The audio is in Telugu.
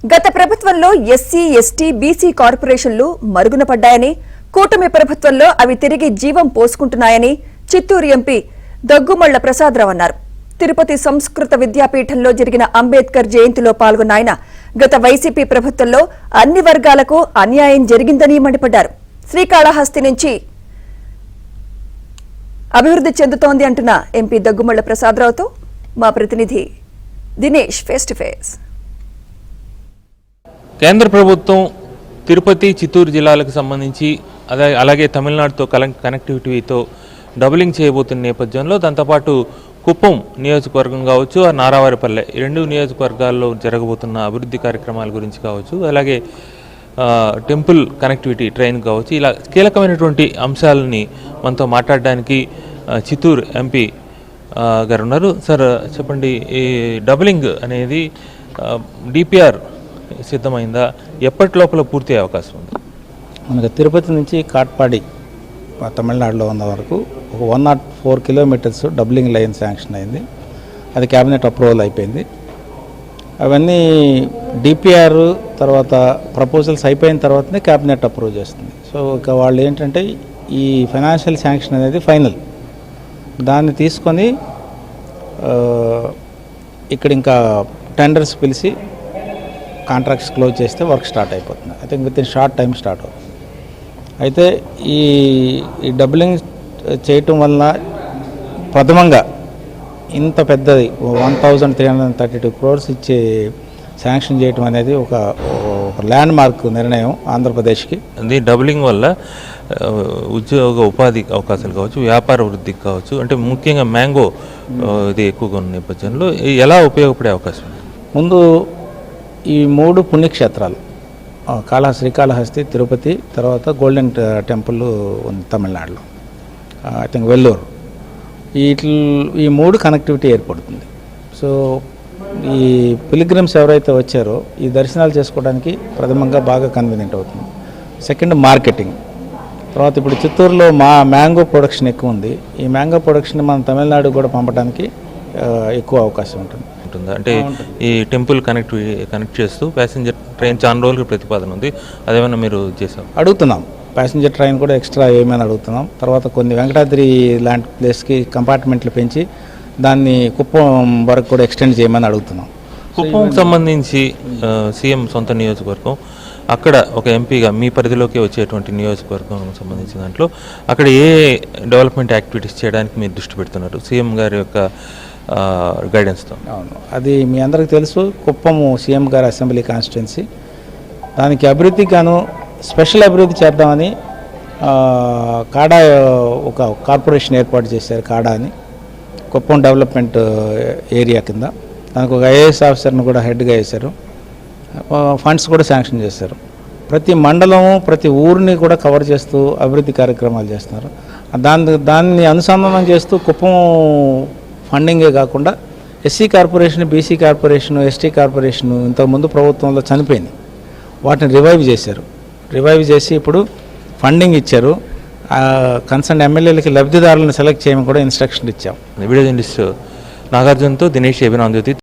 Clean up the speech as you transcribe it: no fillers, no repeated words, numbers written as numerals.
గత ప్రభుత్వంలో ఎస్సీ, ఎస్టీ, బీసీ కార్పొరేషన్లు మరుగున పడ్డాయని, కూటమి ప్రభుత్వంలో అవి తిరిగి జీవం పోసుకుంటున్నాయని చిత్తూరు ఎంపీ దగ్గుమళ్ల ప్రసాదరావు అన్నారు. తిరుపతి సంస్కృత విద్యాపీఠంలో జరిగిన అంబేద్కర్ జయంతిలో పాల్గొన్న ఆయన గత వైసీపీ ప్రభుత్వంలో అన్ని వర్గాలకు అన్యాయం జరిగిందని మండిపడ్డారు. శ్రీకాళహస్తి నుంచి అభివృద్ధి చెందుతోంది అంటున్న ఎంపీ దగ్గుమళ్ల ప్రసాదరావుతో మా ప్రతినిధి దినేష్ ఫేస్ టు ఫేస్. కేంద్ర ప్రభుత్వం తిరుపతి, చిత్తూరు జిల్లాలకు సంబంధించి అలాగే తమిళనాడుతో కనెక్టివిటీతో డబులింగ్ చేయబోతున్న నేపథ్యంలో దాంతోపాటు కుప్పం నియోజకవర్గం కావచ్చు, ఆ నారావారిపల్లె రెండు నియోజకవర్గాల్లో జరగబోతున్న అభివృద్ధి కార్యక్రమాల గురించి కావచ్చు, అలాగే టెంపుల్ కనెక్టివిటీ ట్రైన్ కావచ్చు, ఇలా కీలకమైనటువంటి అంశాలని మనతో మాట్లాడడానికి చిత్తూరు ఎంపీ గారు ఉన్నారు. సార్ చెప్పండి, ఈ డబులింగ్ అనేది డిపిఆర్ సిద్ధమైందా? ఎప్పటి లోపల పూర్తి అయ్యే అవకాశం ఉంది? మనకు తిరుపతి నుంచి కాట్పాడి తమిళనాడులో ఉన్న వరకు ఒక 104 కిలోమీటర్స్ డబ్లింగ్ లైన్ శాంక్షన్ అయింది. అది క్యాబినెట్ అప్రూవల్ అయిపోయింది. అవన్నీ డిపిఆర్ తర్వాత ప్రపోజల్స్ అయిపోయిన తర్వాతనే క్యాబినెట్ అప్రూవ్ చేస్తుంది. సో ఇక వాళ్ళు ఏంటంటే ఈ ఫైనాన్షియల్ శాంక్షన్ అనేది ఫైనల్, దాన్ని తీసుకొని ఇక్కడ ఇంకా టెండర్స్ పిలిచి కాంట్రాక్ట్స్ క్లోజ్ చేస్తే వర్క్ స్టార్ట్ అయిపోతుంది. I think with in short time start అవుతుంది. అయితే ఈ డబులింగ్ చేయటం వల్ల ప్రథమంగా ఇంత పెద్దది 1332 crores ఇచ్చే శాంక్షన్ చేయటం అనేది ఒక ల్యాండ్ మార్క్ నిర్ణయం ఆంధ్రప్రదేశ్కి. అది డబులింగ్ వల్ల ఉపాధి అవకాశాలు కావచ్చు, వ్యాపార వృద్ధికి కావచ్చు, అంటే ముఖ్యంగా మ్యాంగో ఇది ఎక్కువగా ఉన్న నేపథ్యంలో ఎలా ఉపయోగపడే అవకాశం ఉంది? ముందు ఈ 3 పుణ్యక్షేత్రాలు శ్రీకాళహస్తి, తిరుపతి, తర్వాత గోల్డెన్ టెంపుల్ ఉంది తమిళనాడులో, ఐ థింక్ వెల్లూరు. ఈ 3 కనెక్టివిటీ ఏర్పడుతుంది. సో ఈ పిలిగ్రిమ్స్ ఎవరైతే వచ్చారో ఈ దర్శనాలు చేసుకోవడానికి ప్రథమంగా బాగా కన్వీనియంట్ అవుతుంది. Second marketing. తర్వాత ఇప్పుడు చిత్తూరులో మ్యాంగో ప్రొడక్షన్ ఎక్కువ ఉంది. ఈ మ్యాంగో ప్రొడక్షన్ మనం తమిళనాడు కూడా పంపడానికి ఎక్కువ అవకాశం ఉంటుంది. అంటే ఈ టెంపుల్ కనెక్ట్ చేస్తూ ప్యాసింజర్ ట్రైన్ చాలా రోజులకి ప్రతిపాదన ఉంది, అదేమన్నా మీరు చేసాం? అడుగుతున్నాం. ప్యాసింజర్ ట్రైన్ కూడా ఎక్స్ట్రా ఏమైనా అడుగుతున్నాం. తర్వాత కొన్ని వెంకటాద్రి లాంటి ప్లేస్కి కంపార్ట్మెంట్లు పెంచి దాన్ని కుప్పం వరకు కూడా ఎక్స్టెండ్ చేయమని అడుగుతున్నాం. కుప్పంకి సంబంధించి సీఎం సొంత నియోజకవర్గం, అక్కడ ఒక ఎంపీగా మీ పరిధిలోకి వచ్చేటువంటి నియోజకవర్గం సంబంధించిన దాంట్లో అక్కడ ఏ డెవలప్మెంట్ యాక్టివిటీస్ చేయడానికి మీరు దృష్టి పెడుతున్నారు సీఎం గారి యొక్క గైడెన్స్తో? అవును, అది మీ అందరికీ తెలుసు. కుప్పము సీఎం గారి అసెంబ్లీ కాన్స్టిట్యున్సీ. దానికి అభివృద్ధికి గాను స్పెషల్ అభివృద్ధి చేద్దామని కాడా ఒక కార్పొరేషన్ ఏర్పాటు చేశారు, కాడా అని, కుప్పం డెవలప్మెంట్ ఏరియా కింద. దానికి ఒక ఐఏఎస్ ఆఫీసర్ని కూడా హెడ్గా వేశారు. ఫండ్స్ కూడా శాంక్షన్ చేశారు. ప్రతి మండలము, ప్రతి ఊరిని కూడా కవర్ చేస్తూ అభివృద్ధి కార్యక్రమాలు చేస్తున్నారు. దాన్ని అనుసంధానం చేస్తూ కుప్పం ఫండింగే కాకుండా SC corporation, BC corporation, ST corporation ఇంతకుముందు ప్రభుత్వంలో చనిపోయింది, వాటిని రివైవ్ చేశారు. రివైవ్ చేసి ఇప్పుడు ఫండింగ్ ఇచ్చారు. కన్సర్న్ ఎమ్మెల్యేలకి లబ్ధిదారులను సెలెక్ట్ చేయమని కూడా ఇన్స్ట్రక్షన్ ఇచ్చాం. వీడియో జర్నలిస్ట్ నాగార్జునతో దినేష్, ఏబినాంజ్యోతి.